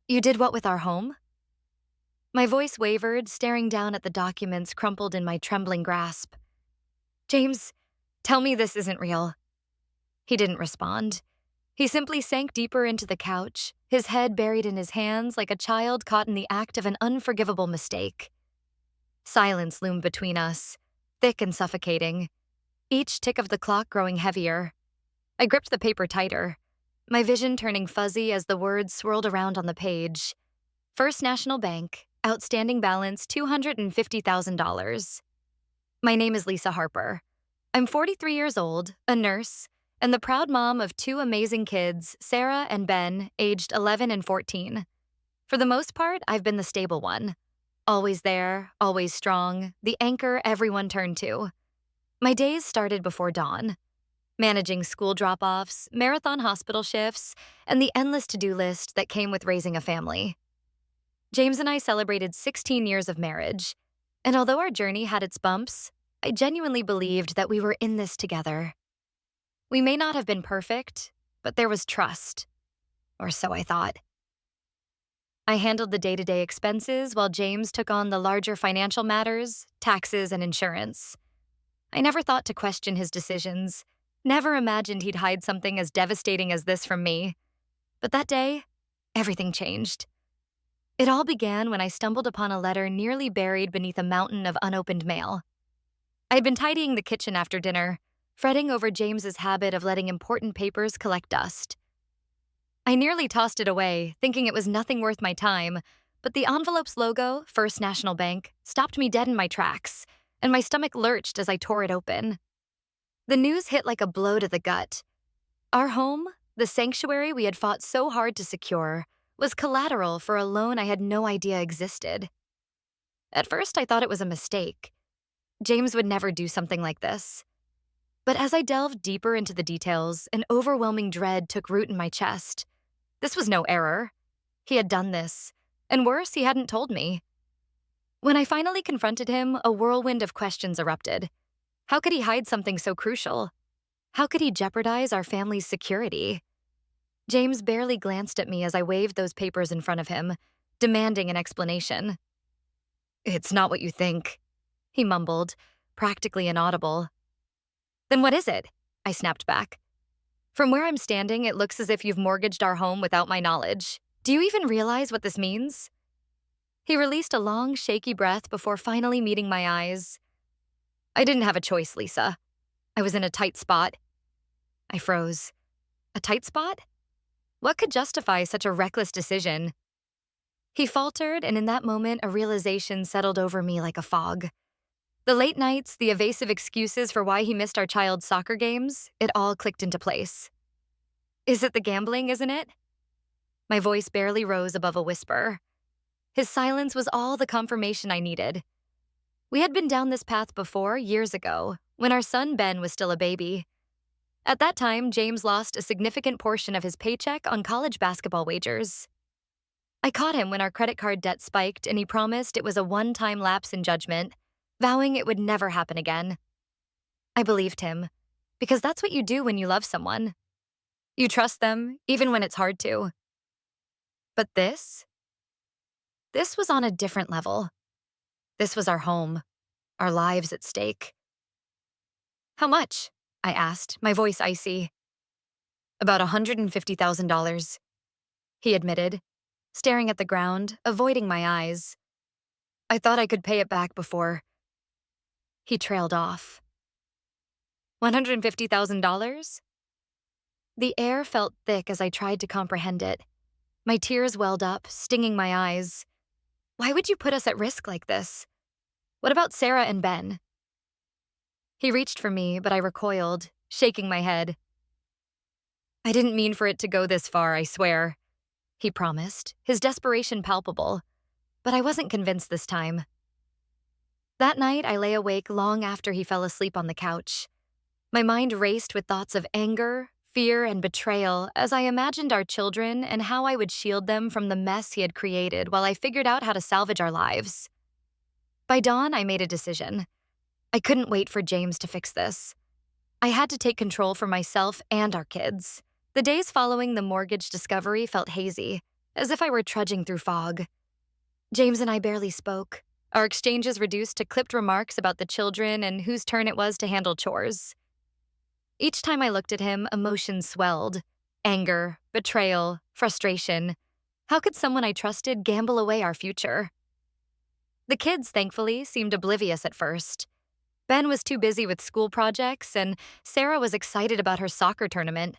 You did what with our home? My voice wavered, staring down at the documents crumpled in my trembling grasp. James, tell me this isn't real. He didn't respond. He simply sank deeper into the couch, his head buried in his hands like a child caught in the act of an unforgivable mistake. Silence loomed between us, thick and suffocating, each tick of the clock growing heavier. I gripped the paper tighter, my vision turning fuzzy as the words swirled around on the page. First National Bank, outstanding balance $250,000. My name is Lisa Harper. I'm 43 years old, a nurse, and the proud mom of two amazing kids, Sarah and Ben, aged 11 and 14. For the most part, I've been the stable one. Always there, always strong, the anchor everyone turned to. My days started before dawn, managing school drop-offs, marathon hospital shifts, and the endless to-do list that came with raising a family. James and I celebrated 16 years of marriage, and although our journey had its bumps, I genuinely believed that we were in this together. We may not have been perfect, but there was trust. Or so I thought. I handled the day-to-day expenses while James took on the larger financial matters, taxes, and insurance. I never thought to question his decisions, never imagined he'd hide something as devastating as this from me. But that day, everything changed. It all began when I stumbled upon a letter nearly buried beneath a mountain of unopened mail. I'd been tidying the kitchen after dinner, fretting over James's habit of letting important papers collect dust. I nearly tossed it away, thinking it was nothing worth my time, but the envelope's logo, First National Bank, stopped me dead in my tracks, and my stomach lurched as I tore it open. The news hit like a blow to the gut. Our home, the sanctuary we had fought so hard to secure, was collateral for a loan I had no idea existed. At first, I thought it was a mistake. James would never do something like this. But as I delved deeper into the details, an overwhelming dread took root in my chest. This was no error. He had done this. And worse, he hadn't told me. When I finally confronted him, a whirlwind of questions erupted. How could he hide something so crucial? How could he jeopardize our family's security? James barely glanced at me as I waved those papers in front of him, demanding an explanation. "It's not what you think," he mumbled, practically inaudible. "Then what is it?" I snapped back. "From where I'm standing, it looks as if you've mortgaged our home without my knowledge. Do you even realize what this means?" He released a long, shaky breath before finally meeting my eyes. "I didn't have a choice, Lisa. I was in a tight spot." I froze. A tight spot? What could justify such a reckless decision? He faltered, and in that moment, a realization settled over me like a fog. The late nights, the evasive excuses for why he missed our child's soccer games, it all clicked into place. "Is it the gambling, isn't it?" My voice barely rose above a whisper. His silence was all the confirmation I needed. We had been down this path before, years ago, when our son Ben was still a baby. At that time, James lost a significant portion of his paycheck on college basketball wagers. I caught him when our credit card debt spiked, and he promised it was a one-time lapse in judgment, vowing it would never happen again. I believed him, because that's what you do when you love someone. You trust them, even when it's hard to. But this was on a different level. This was our home, our lives at stake. "How much?" I asked, my voice icy. "About $150,000, he admitted, staring at the ground, avoiding my eyes. "I thought I could pay it back before." He trailed off. $150,000? The air felt thick as I tried to comprehend it. My tears welled up, stinging my eyes. Why would you put us at risk like this? What about Sarah and Ben? He reached for me, but I recoiled, shaking my head. "I didn't mean for it to go this far, I swear," he promised, his desperation palpable. But I wasn't convinced this time. That night, I lay awake long after he fell asleep on the couch. My mind raced with thoughts of anger, fear, and betrayal as I imagined our children and how I would shield them from the mess he had created while I figured out how to salvage our lives. By dawn, I made a decision. I couldn't wait for James to fix this. I had to take control for myself and our kids. The days following the mortgage discovery felt hazy, as if I were trudging through fog. James and I barely spoke, our exchanges reduced to clipped remarks about the children and whose turn it was to handle chores. Each time I looked at him, emotions swelled. Anger, betrayal, frustration. How could someone I trusted gamble away our future? The kids, thankfully, seemed oblivious at first. Ben was too busy with school projects, and Sarah was excited about her soccer tournament.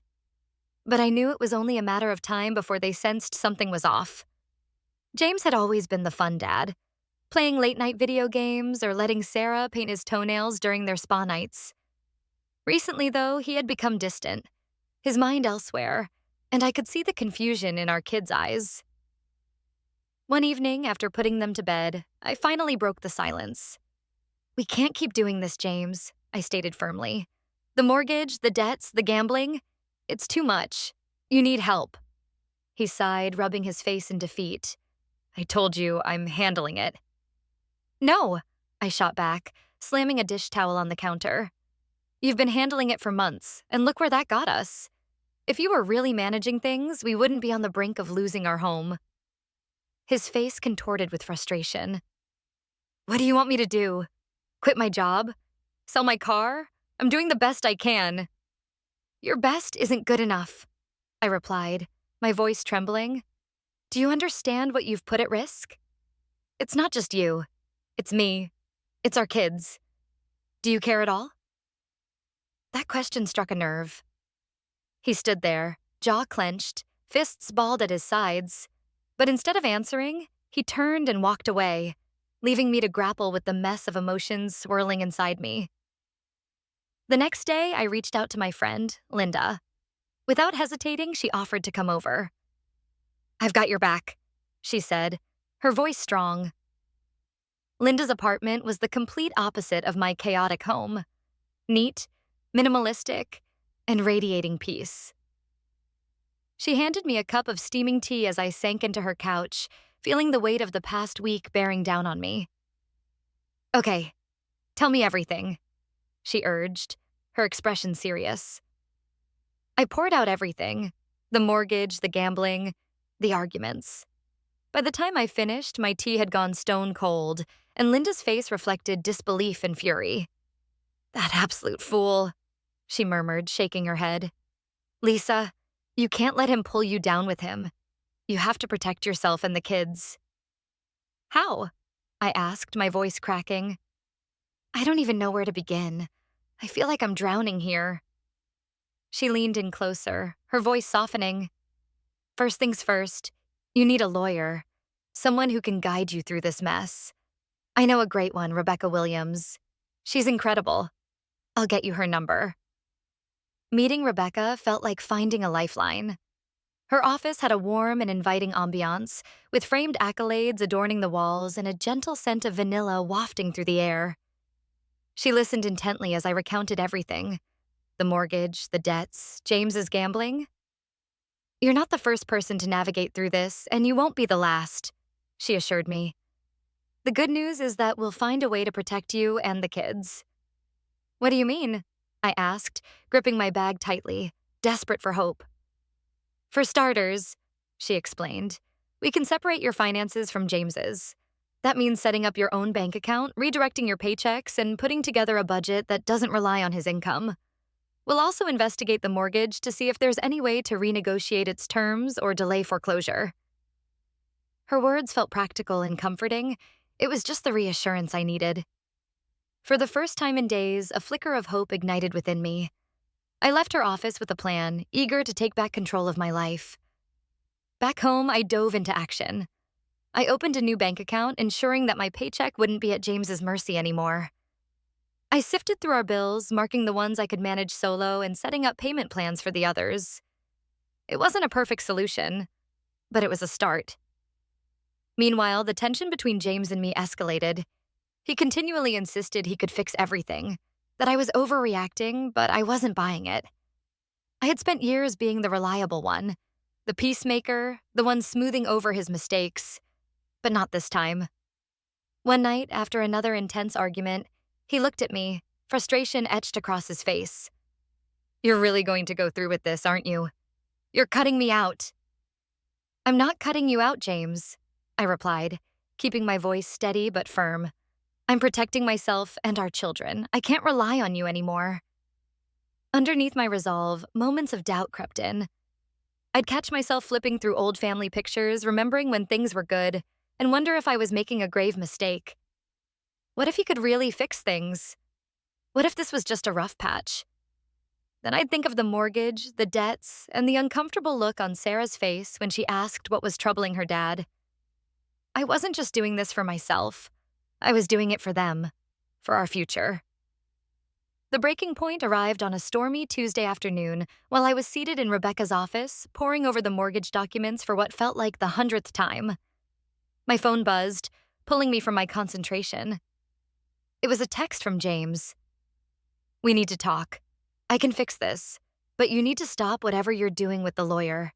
But I knew it was only a matter of time before they sensed something was off. James had always been the fun dad, playing late-night video games or letting Sarah paint his toenails during their spa nights. Recently, though, he had become distant, his mind elsewhere, and I could see the confusion in our kids' eyes. One evening, after putting them to bed, I finally broke the silence. "We can't keep doing this, James," I stated firmly. "The mortgage, the debts, the gambling, it's too much. You need help." He sighed, rubbing his face in defeat. "I told you, I'm handling it." "No," I shot back, slamming a dish towel on the counter. "You've been handling it for months, and look where that got us. If you were really managing things, we wouldn't be on the brink of losing our home." His face contorted with frustration. "What do you want me to do? Quit my job? Sell my car? I'm doing the best I can." "Your best isn't good enough," I replied, my voice trembling. "Do you understand what you've put at risk? It's not just you. It's me. It's our kids. Do you care at all?" That question struck a nerve. He stood there, jaw clenched, fists balled at his sides. But instead of answering, he turned and walked away, leaving me to grapple with the mess of emotions swirling inside me. The next day, I reached out to my friend, Linda. Without hesitating, she offered to come over. "I've got your back," she said, her voice strong. Linda's apartment was the complete opposite of my chaotic home. Neat, minimalistic, and radiating peace. She handed me a cup of steaming tea as I sank into her couch, feeling the weight of the past week bearing down on me. "Okay, tell me everything," she urged, her expression serious. I poured out everything: the mortgage, the gambling, the arguments. By the time I finished, my tea had gone stone cold, and Linda's face reflected disbelief and fury. "That absolute fool," she murmured, shaking her head. "Lisa, you can't let him pull you down with him. You have to protect yourself and the kids." "How?" I asked, my voice cracking. "I don't even know where to begin. I feel like I'm drowning here." She leaned in closer, her voice softening. "First things first, you need a lawyer, someone who can guide you through this mess. I know a great one, Rebecca Williams. She's incredible. I'll get you her number." Meeting Rebecca felt like finding a lifeline. Her office had a warm and inviting ambiance, with framed accolades adorning the walls and a gentle scent of vanilla wafting through the air. She listened intently as I recounted everything: the mortgage, the debts, James's gambling. "You're not the first person to navigate through this, and you won't be the last," she assured me. "The good news is that we'll find a way to protect you and the kids." "What do you mean?" I asked, gripping my bag tightly, desperate for hope. "For starters," she explained, "we can separate your finances from James's. That means setting up your own bank account, redirecting your paychecks, and putting together a budget that doesn't rely on his income. We'll also investigate the mortgage to see if there's any way to renegotiate its terms or delay foreclosure." Her words felt practical and comforting. It was just the reassurance I needed. For the first time in days, a flicker of hope ignited within me. I left her office with a plan, eager to take back control of my life. Back home, I dove into action. I opened a new bank account, ensuring that my paycheck wouldn't be at James's mercy anymore. I sifted through our bills, marking the ones I could manage solo and setting up payment plans for the others. It wasn't a perfect solution, but it was a start. Meanwhile, the tension between James and me escalated. He continually insisted he could fix everything, that I was overreacting, but I wasn't buying it. I had spent years being the reliable one, the peacemaker, the one smoothing over his mistakes, but not this time. One night, after another intense argument, he looked at me, frustration etched across his face. "You're really going to go through with this, aren't you? You're cutting me out." I'm not cutting you out, James, I replied, keeping my voice steady but firm. I'm protecting myself and our children. I can't rely on you anymore. Underneath my resolve, moments of doubt crept in. I'd catch myself flipping through old family pictures, remembering when things were good, and wonder if I was making a grave mistake. What if he could really fix things? What if this was just a rough patch? Then I'd think of the mortgage, the debts, and the uncomfortable look on Sarah's face when she asked what was troubling her dad. I wasn't just doing this for myself. I was doing it for them, for our future. The breaking point arrived on a stormy Tuesday afternoon while I was seated in Rebecca's office, poring over the mortgage documents for what felt like the 100th time. My phone buzzed, pulling me from my concentration. It was a text from James. "We need to talk. I can fix this, but you need to stop whatever you're doing with the lawyer.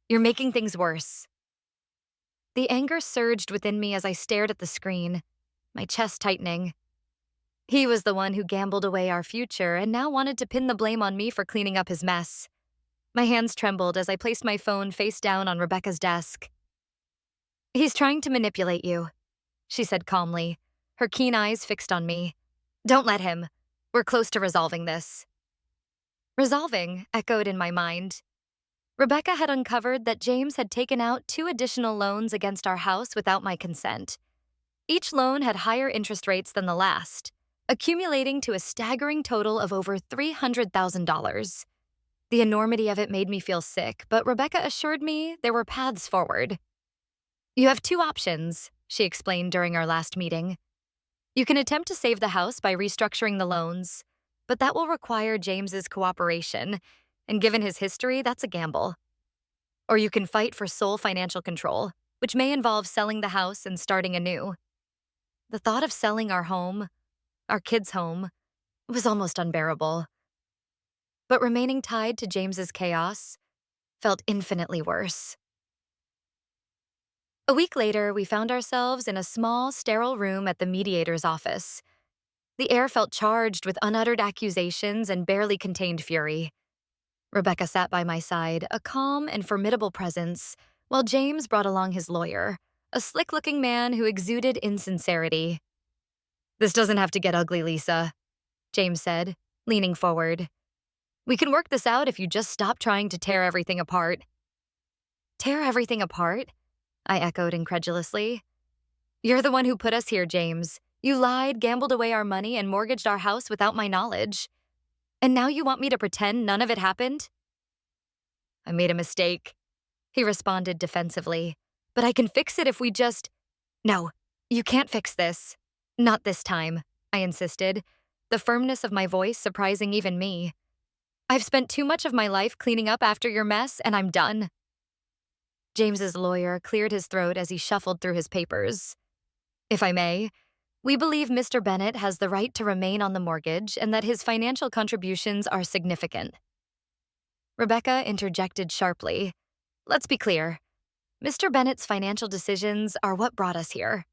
You're making things worse." The anger surged within me as I stared at the screen, my chest tightening. He was the one who gambled away our future and now wanted to pin the blame on me for cleaning up his mess. My hands trembled as I placed my phone face down on Rebecca's desk. "He's trying to manipulate you," she said calmly, her keen eyes fixed on me. "Don't let him. We're close to resolving this." Resolving echoed in my mind. Rebecca had uncovered that James had taken out 2 additional loans against our house without my consent. Each loan had higher interest rates than the last, accumulating to a staggering total of over $300,000. The enormity of it made me feel sick, but Rebecca assured me there were paths forward. "You have 2 options," she explained during our last meeting. "You can attempt to save the house by restructuring the loans, but that will require James's cooperation, and given his history, that's a gamble. Or you can fight for sole financial control, which may involve selling the house and starting anew." The thought of selling our home, our kids' home, was almost unbearable. But remaining tied to James's chaos felt infinitely worse. A week later, we found ourselves in a small, sterile room at the mediator's office. The air felt charged with unuttered accusations and barely contained fury. Rebecca sat by my side, a calm and formidable presence, while James brought along his lawyer, a slick-looking man who exuded insincerity. "This doesn't have to get ugly, Lisa," James said, leaning forward. "We can work this out if you just stop trying to tear everything apart." "Tear everything apart?" I echoed incredulously. "You're the one who put us here, James. You lied, gambled away our money, and mortgaged our house without my knowledge. And now you want me to pretend none of it happened?" "I made a mistake," he responded defensively. "But I can fix it if we just—" "No, you can't fix this. Not this time," I insisted, the firmness of my voice surprising even me. "I've spent too much of my life cleaning up after your mess, and I'm done." James's lawyer cleared his throat as he shuffled through his papers. "If I may, we believe Mr. Bennett has the right to remain on the mortgage and that his financial contributions are significant." Rebecca interjected sharply. "Let's be clear. Mr. Bennett's financial decisions are what brought us here.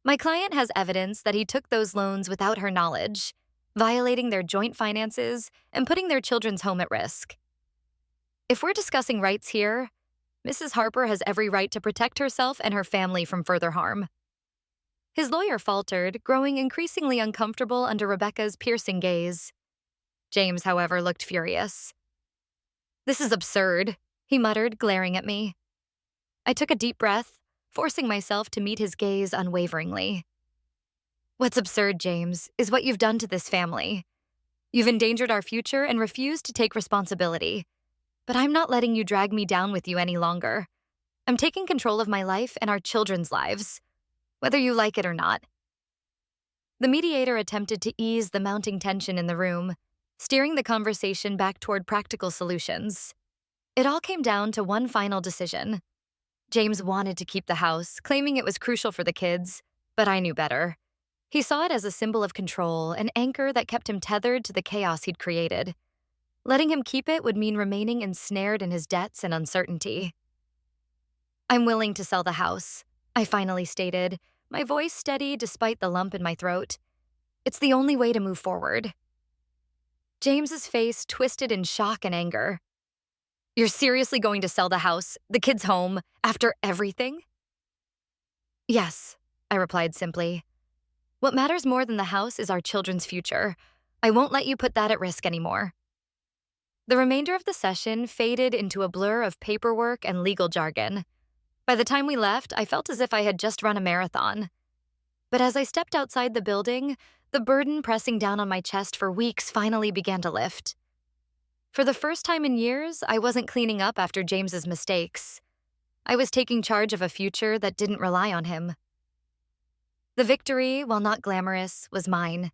My client has evidence that he took those loans without her knowledge, violating their joint finances and putting their children's home at risk. If we're discussing rights here, Mrs. Harper has every right to protect herself and her family from further harm." His lawyer faltered, growing increasingly uncomfortable under Rebecca's piercing gaze. James, however, looked furious. "This is absurd," he muttered, glaring at me. I took a deep breath, forcing myself to meet his gaze unwaveringly. "What's absurd, James, is what you've done to this family. You've endangered our future and refused to take responsibility. But I'm not letting you drag me down with you any longer. I'm taking control of my life and our children's lives, whether you like it or not." The mediator attempted to ease the mounting tension in the room, steering the conversation back toward practical solutions. It all came down to one final decision. James wanted to keep the house, claiming it was crucial for the kids, but I knew better. He saw it as a symbol of control, an anchor that kept him tethered to the chaos he'd created. Letting him keep it would mean remaining ensnared in his debts and uncertainty. "I'm willing to sell the house," I finally stated, my voice steady despite the lump in my throat. "It's the only way to move forward." James's face twisted in shock and anger. You're seriously going to sell the house, the kids' home, after everything? Yes, I replied simply. What matters more than the house is our children's future. I won't let you put that at risk anymore. The remainder of the session faded into a blur of paperwork and legal jargon. By the time we left, I felt as if I had just run a marathon. But as I stepped outside the building, the burden pressing down on my chest for weeks finally began to lift. For the first time in years, I wasn't cleaning up after James's mistakes. I was taking charge of a future that didn't rely on him. The victory, while not glamorous, was mine.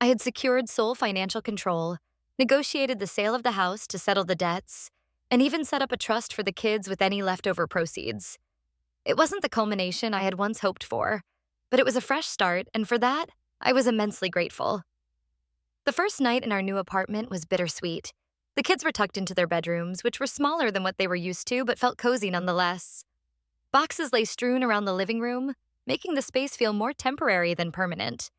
I had secured sole financial control, negotiated the sale of the house to settle the debts, and even set up a trust for the kids with any leftover proceeds. It wasn't the culmination I had once hoped for, but it was a fresh start, and for that, I was immensely grateful. The first night in our new apartment was bittersweet. The kids were tucked into their bedrooms, which were smaller than what they were used to, but felt cozy nonetheless. Boxes lay strewn around the living room, making the space feel more temporary than permanent.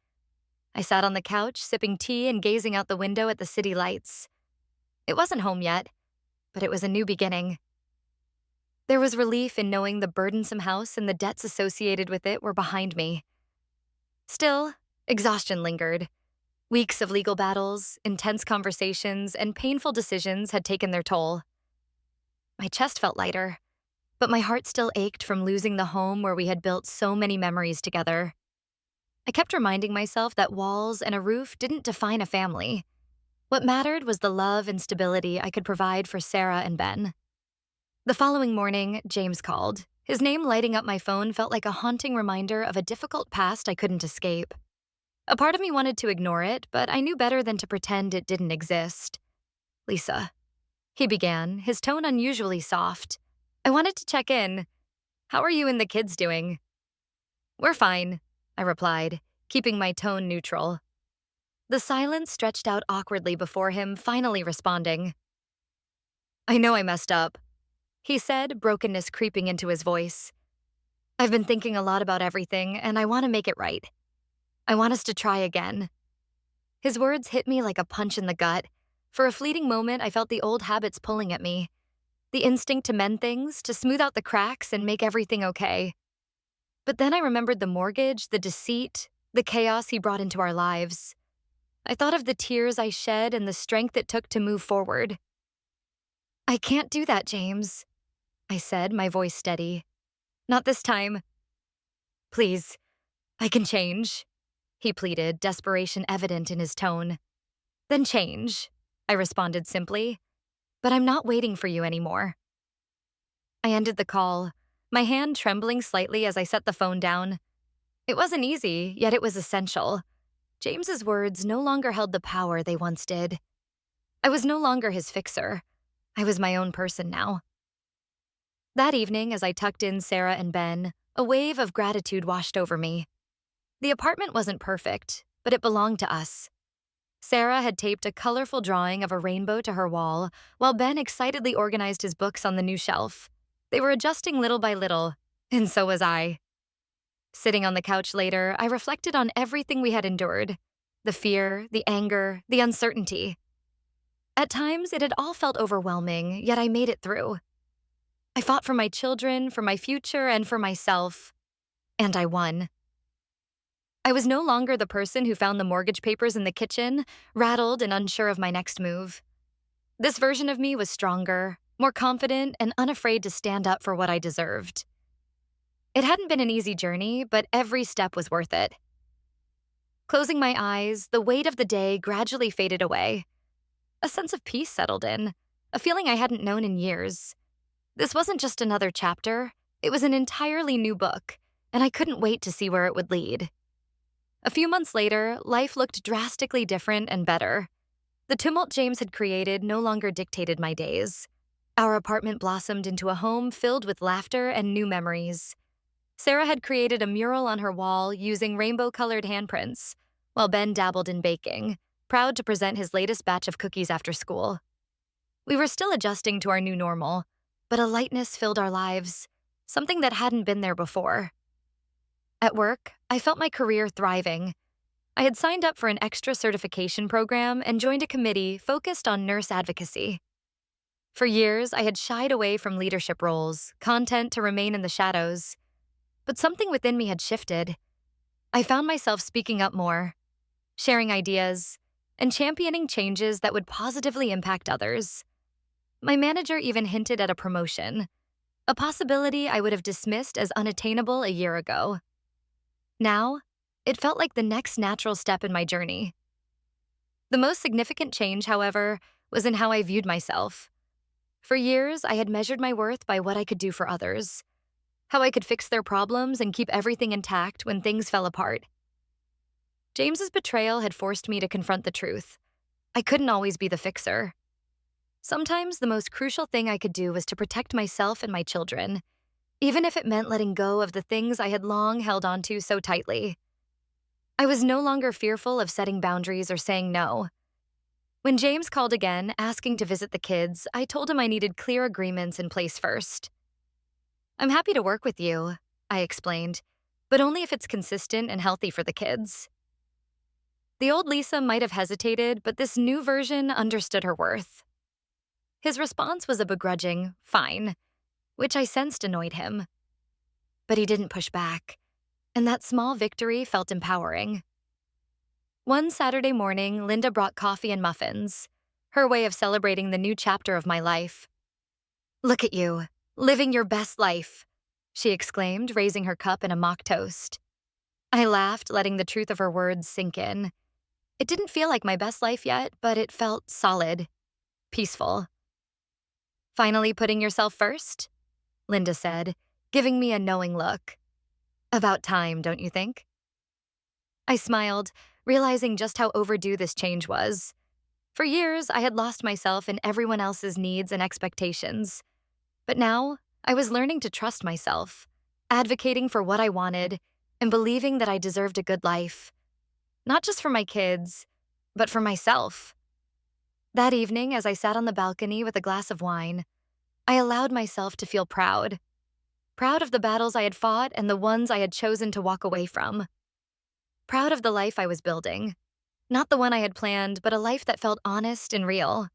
I sat on the couch, sipping tea and gazing out the window at the city lights. It wasn't home yet, but it was a new beginning. There was relief in knowing the burdensome house and the debts associated with it were behind me. Still, exhaustion lingered. Weeks of legal battles, intense conversations, and painful decisions had taken their toll. My chest felt lighter, but my heart still ached from losing the home where we had built so many memories together. I kept reminding myself that walls and a roof didn't define a family. What mattered was the love and stability I could provide for Sarah and Ben. The following morning, James called. His name lighting up my phone felt like a haunting reminder of a difficult past I couldn't escape. A part of me wanted to ignore it, but I knew better than to pretend it didn't exist. Lisa, he began, his tone unusually soft. I wanted to check in. How are you and the kids doing? We're fine, I replied, keeping my tone neutral. The silence stretched out awkwardly before him, finally responding. I know I messed up, he said, brokenness creeping into his voice. I've been thinking a lot about everything, and I want to make it right. I want us to try again. His words hit me like a punch in the gut. For a fleeting moment, I felt the old habits pulling at me. The instinct to mend things, to smooth out the cracks and make everything okay. But then I remembered the mortgage, the deceit, the chaos he brought into our lives. I thought of the tears I shed and the strength it took to move forward. I can't do that, James, I said, my voice steady. Not this time. Please, I can change, he pleaded, desperation evident in his tone. Then change, I responded simply. But I'm not waiting for you anymore. I ended the call, my hand trembling slightly as I set the phone down. It wasn't easy, yet it was essential. James's words no longer held the power they once did. I was no longer his fixer. I was my own person now. That evening, as I tucked in Sarah and Ben, a wave of gratitude washed over me. The apartment wasn't perfect, but it belonged to us. Sarah had taped a colorful drawing of a rainbow to her wall, while Ben excitedly organized his books on the new shelf. They were adjusting little by little, and so was I. Sitting on the couch later, I reflected on everything we had endured. The fear, the anger, the uncertainty. At times, it had all felt overwhelming, yet I made it through. I fought for my children, for my future, and for myself. And I won. I was no longer the person who found the mortgage papers in the kitchen, rattled and unsure of my next move. This version of me was stronger, more confident, and unafraid to stand up for what I deserved. It hadn't been an easy journey, but every step was worth it. Closing my eyes, the weight of the day gradually faded away. A sense of peace settled in, a feeling I hadn't known in years. This wasn't just another chapter, it was an entirely new book, and I couldn't wait to see where it would lead. A few months later, life looked drastically different and better. The tumult James had created no longer dictated my days. Our apartment blossomed into a home filled with laughter and new memories. Sarah had created a mural on her wall using rainbow-colored handprints, while Ben dabbled in baking, proud to present his latest batch of cookies after school. We were still adjusting to our new normal, but a lightness filled our lives, something that hadn't been there before. At work, I felt my career thriving. I had signed up for an extra certification program and joined a committee focused on nurse advocacy. For years, I had shied away from leadership roles, content to remain in the shadows. But something within me had shifted. I found myself speaking up more, sharing ideas, and championing changes that would positively impact others. My manager even hinted at a promotion, a possibility I would have dismissed as unattainable a year ago. Now, it felt like the next natural step in my journey. The most significant change, however, was in how I viewed myself. For years, I had measured my worth by what I could do for others, how I could fix their problems and keep everything intact when things fell apart. James's betrayal had forced me to confront the truth. I couldn't always be the fixer. Sometimes the most crucial thing I could do was to protect myself and my children, even if it meant letting go of the things I had long held onto so tightly. I was no longer fearful of setting boundaries or saying no. When James called again, asking to visit the kids, I told him I needed clear agreements in place first. "I'm happy to work with you," I explained, "but only if it's consistent and healthy for the kids." The old Lisa might have hesitated, but this new version understood her worth. His response was a begrudging, "Fine," which I sensed annoyed him. But he didn't push back, and that small victory felt empowering. One Saturday morning, Linda brought coffee and muffins, her way of celebrating the new chapter of my life. "Look at you, living your best life," she exclaimed, raising her cup in a mock toast. I laughed, letting the truth of her words sink in. It didn't feel like my best life yet, but it felt solid, peaceful. "Finally putting yourself first?" Linda said, giving me a knowing look. "About time, don't you think?" I smiled, realizing just how overdue this change was. For years, I had lost myself in everyone else's needs and expectations. But now, I was learning to trust myself, advocating for what I wanted, and believing that I deserved a good life. Not just for my kids, but for myself. That evening, as I sat on the balcony with a glass of wine, I allowed myself to feel proud. Proud of the battles I had fought and the ones I had chosen to walk away from. Proud of the life I was building. Not the one I had planned, but a life that felt honest and real.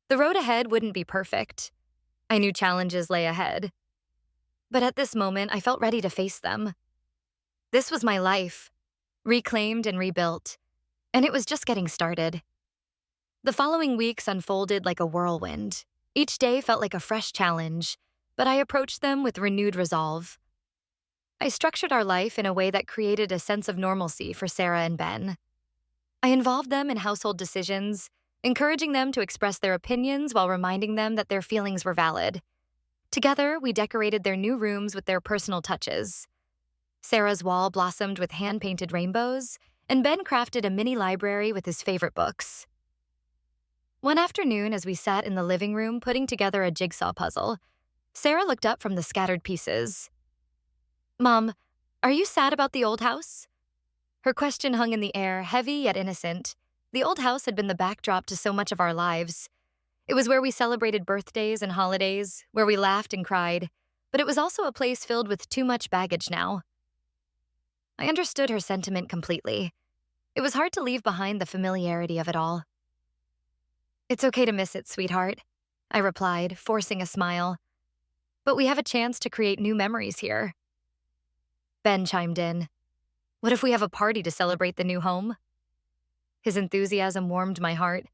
The road ahead wouldn't be perfect. I knew challenges lay ahead. But at this moment, I felt ready to face them. This was my life, reclaimed and rebuilt, and it was just getting started. The following weeks unfolded like a whirlwind. Each day felt like a fresh challenge, but I approached them with renewed resolve. I structured our life in a way that created a sense of normalcy for Sarah and Ben. I involved them in household decisions, encouraging them to express their opinions while reminding them that their feelings were valid. Together, we decorated their new rooms with their personal touches. Sarah's wall blossomed with hand-painted rainbows, and Ben crafted a mini library with his favorite books. One afternoon, as we sat in the living room putting together a jigsaw puzzle, Sarah looked up from the scattered pieces. "Mom, are you sad about the old house?" Her question hung in the air, heavy yet innocent. The old house had been the backdrop to so much of our lives. It was where we celebrated birthdays and holidays, where we laughed and cried, but it was also a place filled with too much baggage now. I understood her sentiment completely. It was hard to leave behind the familiarity of it all. "It's okay to miss it, sweetheart," I replied, forcing a smile. "But we have a chance to create new memories here." Ben chimed in. "What if we have a party to celebrate the new home?" His enthusiasm warmed my heart.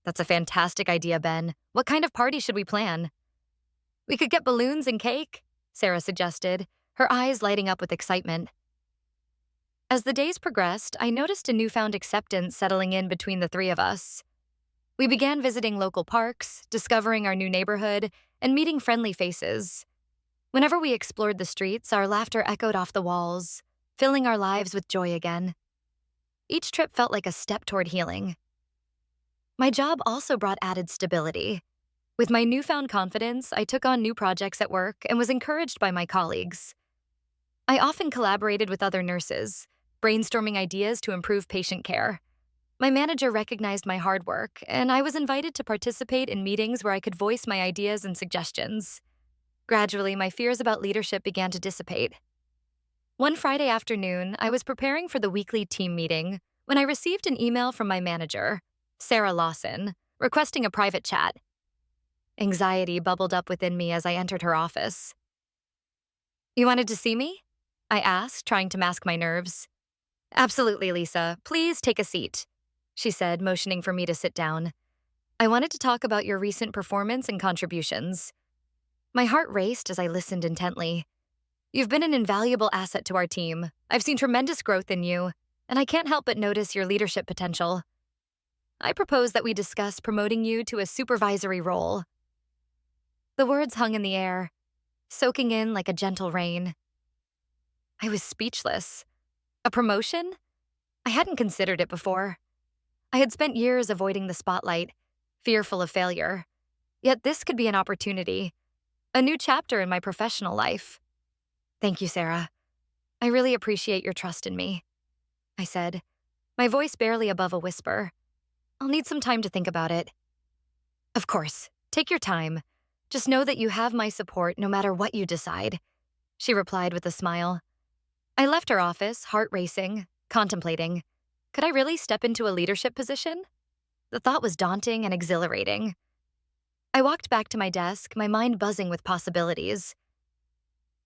"That's a fantastic idea, Ben. What kind of party should we plan?" "We could get balloons and cake," Sarah suggested, her eyes lighting up with excitement. As the days progressed, I noticed a newfound acceptance settling in between the three of us. We began visiting local parks, discovering our new neighborhood, and meeting friendly faces. Whenever we explored the streets, our laughter echoed off the walls, filling our lives with joy again. Each trip felt like a step toward healing. My job also brought added stability. With my newfound confidence, I took on new projects at work and was encouraged by my colleagues. I often collaborated with other nurses, brainstorming ideas to improve patient care. My manager recognized my hard work, and I was invited to participate in meetings where I could voice my ideas and suggestions. Gradually, my fears about leadership began to dissipate. One Friday afternoon, I was preparing for the weekly team meeting when I received an email from my manager, Sarah Lawson, requesting a private chat. Anxiety bubbled up within me as I entered her office. You wanted to see me? I asked, trying to mask my nerves. Absolutely, Lisa. Please take a seat, she said, motioning for me to sit down. I wanted to talk about your recent performance and contributions. My heart raced as I listened intently. You've been an invaluable asset to our team. I've seen tremendous growth in you, and I can't help but notice your leadership potential. I propose that we discuss promoting you to a supervisory role. The words hung in the air, soaking in like a gentle rain. I was speechless. A promotion? I hadn't considered it before. I had spent years avoiding the spotlight, fearful of failure. Yet this could be an opportunity, a new chapter in my professional life. Thank you, Sarah. I really appreciate your trust in me, I said, my voice barely above a whisper. I'll need some time to think about it. Of course, take your time. Just know that you have my support no matter what you decide, she replied with a smile. I left her office, heart racing, contemplating. Could I really step into a leadership position? The thought was daunting and exhilarating. I walked back to my desk, my mind buzzing with possibilities.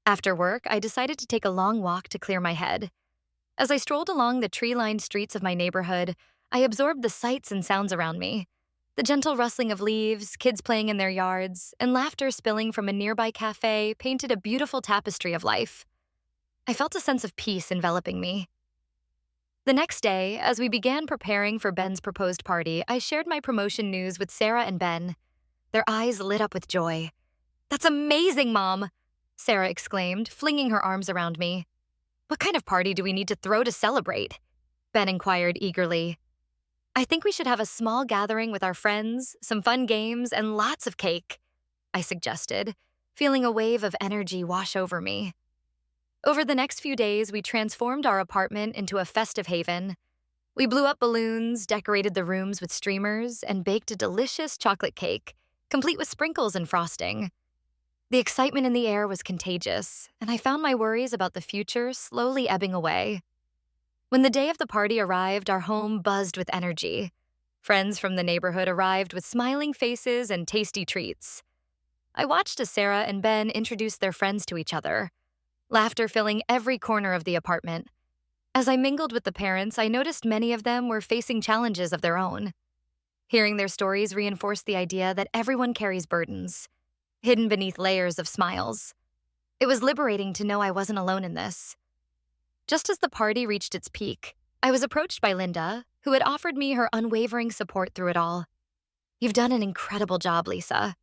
After work, I decided to take a long walk to clear my head. As I strolled along the tree-lined streets of my neighborhood, I absorbed the sights and sounds around me. The gentle rustling of leaves, kids playing in their yards, and laughter spilling from a nearby cafe painted a beautiful tapestry of life. I felt a sense of peace enveloping me. The next day, as we began preparing for Ben's proposed party, I shared my promotion news with Sarah and Ben. Their eyes lit up with joy. That's amazing, Mom, Sarah exclaimed, flinging her arms around me. What kind of party do we need to throw to celebrate? Ben inquired eagerly. I think we should have a small gathering with our friends, some fun games, and lots of cake, I suggested, feeling a wave of energy wash over me. Over the next few days, we transformed our apartment into a festive haven. We blew up balloons, decorated the rooms with streamers, and baked a delicious chocolate cake, complete with sprinkles and frosting. The excitement in the air was contagious, and I found my worries about the future slowly ebbing away. When the day of the party arrived, our home buzzed with energy. Friends from the neighborhood arrived with smiling faces and tasty treats. I watched as Sarah and Ben introduced their friends to each other, laughter filling every corner of the apartment. As I mingled with the parents, I noticed many of them were facing challenges of their own. Hearing their stories reinforced the idea that everyone carries burdens, hidden beneath layers of smiles. It was liberating to know I wasn't alone in this. Just as the party reached its peak, I was approached by Linda, who had offered me her unwavering support through it all. You've done an incredible job, Lisa.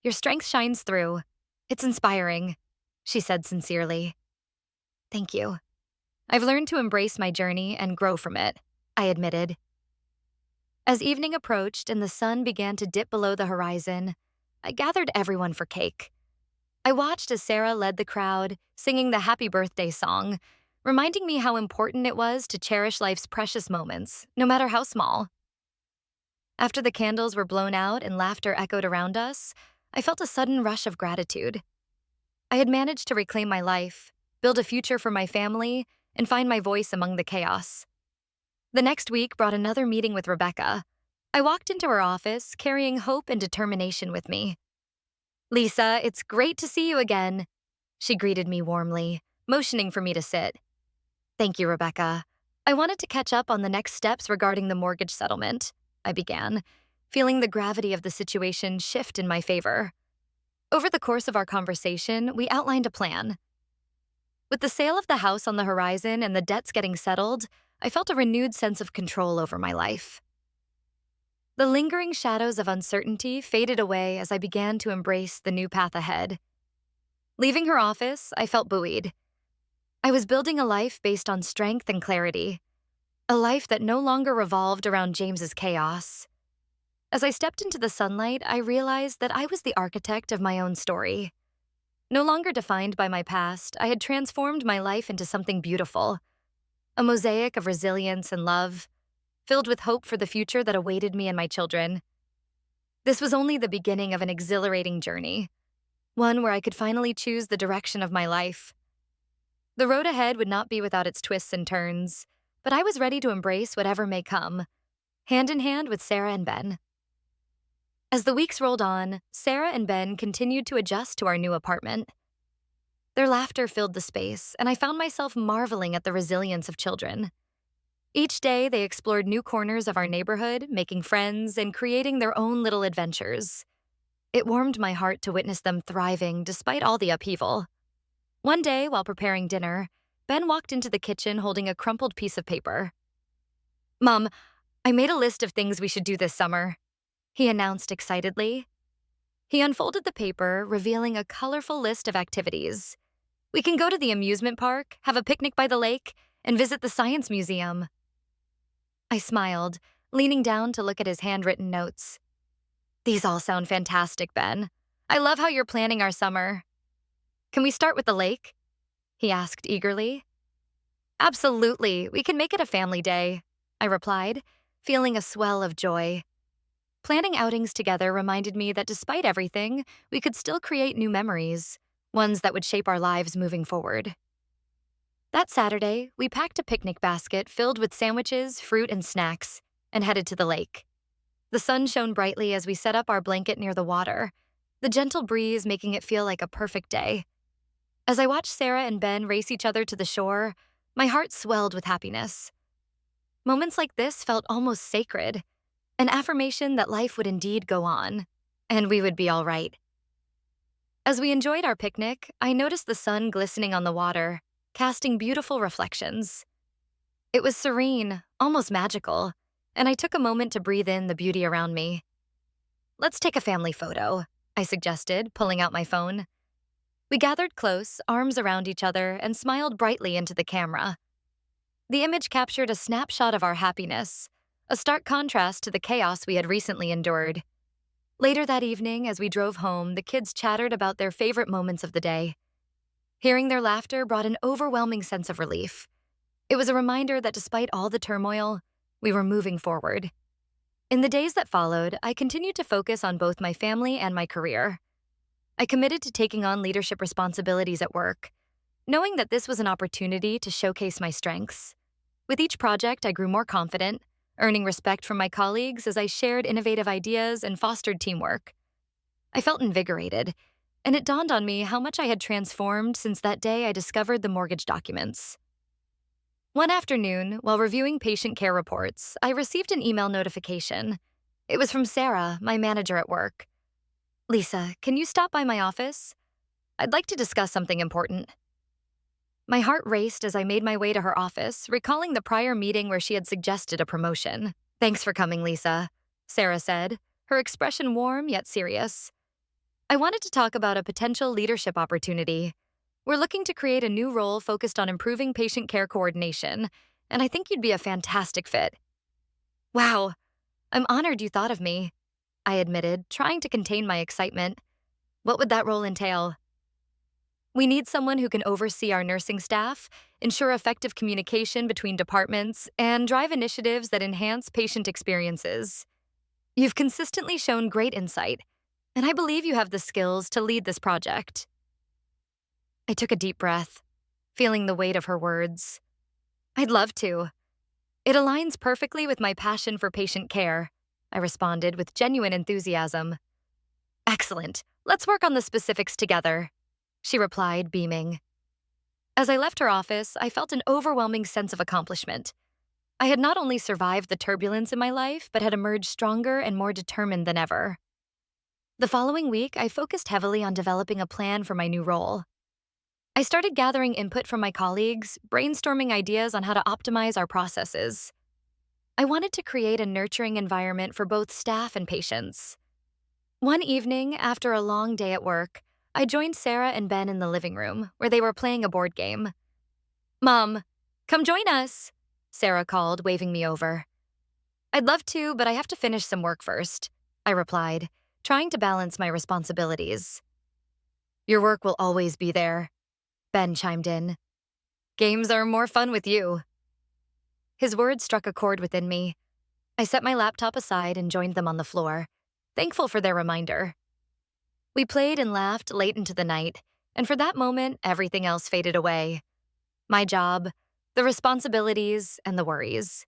Your strength shines through. It's inspiring, she said sincerely. Thank you. I've learned to embrace my journey and grow from it, I admitted. As evening approached and the sun began to dip below the horizon, I gathered everyone for cake. I watched as Sarah led the crowd, singing the happy birthday song, reminding me how important it was to cherish life's precious moments, no matter how small. After the candles were blown out and laughter echoed around us, I felt a sudden rush of gratitude. I had managed to reclaim my life, build a future for my family, and find my voice among the chaos. The next week brought another meeting with Rebecca. I walked into her office, carrying hope and determination with me. Lisa, it's great to see you again, she greeted me warmly, motioning for me to sit. Thank you, Rebecca. I wanted to catch up on the next steps regarding the mortgage settlement, I began, feeling the gravity of the situation shift in my favor. Over the course of our conversation, we outlined a plan. With the sale of the house on the horizon and the debts getting settled, I felt a renewed sense of control over my life. The lingering shadows of uncertainty faded away as I began to embrace the new path ahead. Leaving her office, I felt buoyed. I was building a life based on strength and clarity, a life that no longer revolved around James's chaos. As I stepped into the sunlight, I realized that I was the architect of my own story. No longer defined by my past, I had transformed my life into something beautiful, a mosaic of resilience and love, filled with hope for the future that awaited me and my children. This was only the beginning of an exhilarating journey, one where I could finally choose the direction of my life. The road ahead would not be without its twists and turns, but I was ready to embrace whatever may come, hand in hand with Sarah and Ben. As the weeks rolled on, Sarah and Ben continued to adjust to our new apartment. Their laughter filled the space, and I found myself marveling at the resilience of children. Each day, they explored new corners of our neighborhood, making friends and creating their own little adventures. It warmed my heart to witness them thriving despite all the upheaval. One day, while preparing dinner, Ben walked into the kitchen holding a crumpled piece of paper. "Mom, I made a list of things we should do this summer," he announced excitedly. He unfolded the paper, revealing a colorful list of activities. "We can go to the amusement park, have a picnic by the lake, and visit the science museum." I smiled, leaning down to look at his handwritten notes. "These all sound fantastic, Ben. I love how you're planning our summer." "Can we start with the lake?" he asked eagerly. "Absolutely, we can make it a family day," I replied, feeling a swell of joy. Planning outings together reminded me that despite everything, we could still create new memories, ones that would shape our lives moving forward. That Saturday, we packed a picnic basket filled with sandwiches, fruit, and snacks, and headed to the lake. The sun shone brightly as we set up our blanket near the water, the gentle breeze making it feel like a perfect day. As I watched Sarah and Ben race each other to the shore, my heart swelled with happiness. Moments like this felt almost sacred, an affirmation that life would indeed go on, and we would be all right. As we enjoyed our picnic, I noticed the sun glistening on the water, casting beautiful reflections. It was serene, almost magical, and I took a moment to breathe in the beauty around me. "Let's take a family photo," I suggested, pulling out my phone. We gathered close, arms around each other, and smiled brightly into the camera. The image captured a snapshot of our happiness, a stark contrast to the chaos we had recently endured. Later that evening, as we drove home, the kids chattered about their favorite moments of the day. Hearing their laughter brought an overwhelming sense of relief. It was a reminder that despite all the turmoil, we were moving forward. In the days that followed, I continued to focus on both my family and my career. I committed to taking on leadership responsibilities at work, knowing that this was an opportunity to showcase my strengths. With each project, I grew more confident, earning respect from my colleagues as I shared innovative ideas and fostered teamwork. I felt invigorated, and it dawned on me how much I had transformed since that day I discovered the mortgage documents. One afternoon, while reviewing patient care reports, I received an email notification. It was from Sarah, my manager at work. "Lisa, can you stop by my office? I'd like to discuss something important." My heart raced as I made my way to her office, recalling the prior meeting where she had suggested a promotion. "Thanks for coming, Lisa," Sarah said, her expression warm yet serious. "I wanted to talk about a potential leadership opportunity. We're looking to create a new role focused on improving patient care coordination, and I think you'd be a fantastic fit." "Wow, I'm honored you thought of me," I admitted, trying to contain my excitement. "What would that role entail?" "We need someone who can oversee our nursing staff, ensure effective communication between departments, and drive initiatives that enhance patient experiences. You've consistently shown great insight, and I believe you have the skills to lead this project." I took a deep breath, feeling the weight of her words. "I'd love to. It aligns perfectly with my passion for patient care," I responded with genuine enthusiasm. "Excellent. Let's work on the specifics together," she replied, beaming. As I left her office, I felt an overwhelming sense of accomplishment. I had not only survived the turbulence in my life, but had emerged stronger and more determined than ever. The following week, I focused heavily on developing a plan for my new role. I started gathering input from my colleagues, brainstorming ideas on how to optimize our processes. I wanted to create a nurturing environment for both staff and patients. One evening, after a long day at work, I joined Sarah and Ben in the living room, where they were playing a board game. "Mom, come join us," Sarah called, waving me over. "I'd love to, but I have to finish some work first," I replied, trying to balance my responsibilities. "Your work will always be there," Ben chimed in. "Games are more fun with you." His words struck a chord within me. I set my laptop aside and joined them on the floor, thankful for their reminder. We played and laughed late into the night, and for that moment, everything else faded away. My job, the responsibilities, and the worries.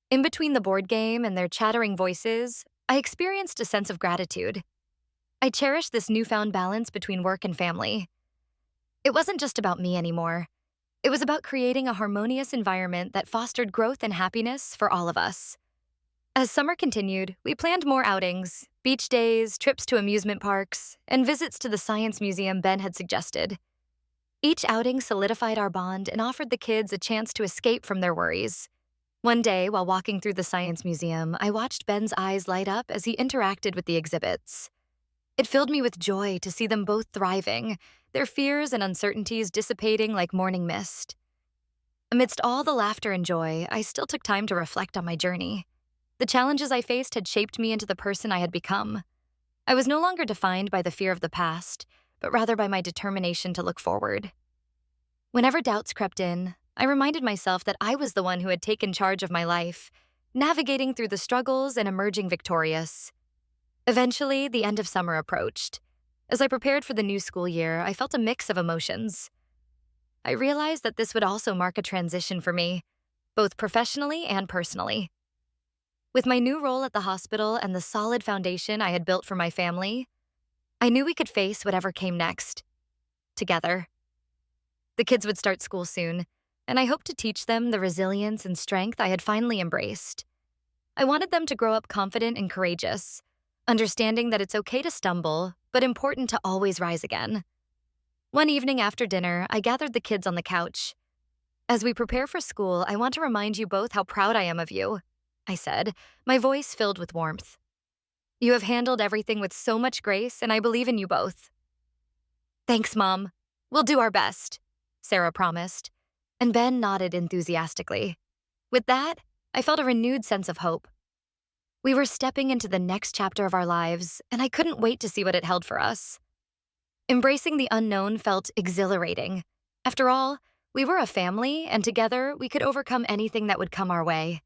In between the board game and their chattering voices, I experienced a sense of gratitude. I cherished this newfound balance between work and family. It wasn't just about me anymore. It was about creating a harmonious environment that fostered growth and happiness for all of us. As summer continued, we planned more outings, beach days, trips to amusement parks, and visits to the science museum Ben had suggested. Each outing solidified our bond and offered the kids a chance to escape from their worries. One day, while walking through the science museum, I watched Ben's eyes light up as he interacted with the exhibits. It filled me with joy to see them both thriving, their fears and uncertainties dissipating like morning mist. Amidst all the laughter and joy, I still took time to reflect on my journey. The challenges I faced had shaped me into the person I had become. I was no longer defined by the fear of the past, but rather by my determination to look forward. Whenever doubts crept in, I reminded myself that I was the one who had taken charge of my life, navigating through the struggles and emerging victorious. Eventually, the end of summer approached. As I prepared for the new school year, I felt a mix of emotions. I realized that this would also mark a transition for me, both professionally and personally. With my new role at the hospital and the solid foundation I had built for my family, I knew we could face whatever came next, together. The kids would start school soon, and I hoped to teach them the resilience and strength I had finally embraced. I wanted them to grow up confident and courageous, understanding that it's okay to stumble, but important to always rise again. One evening after dinner, I gathered the kids on the couch. As we prepare for school, I want to remind you both how proud I am of you, I said, my voice filled with warmth. You have handled everything with so much grace, and I believe in you both. Thanks, Mom. We'll do our best, Sarah promised, and Ben nodded enthusiastically. With that, I felt a renewed sense of hope. We were stepping into the next chapter of our lives, and I couldn't wait to see what it held for us. Embracing the unknown felt exhilarating. After all, we were a family, and together we could overcome anything that would come our way.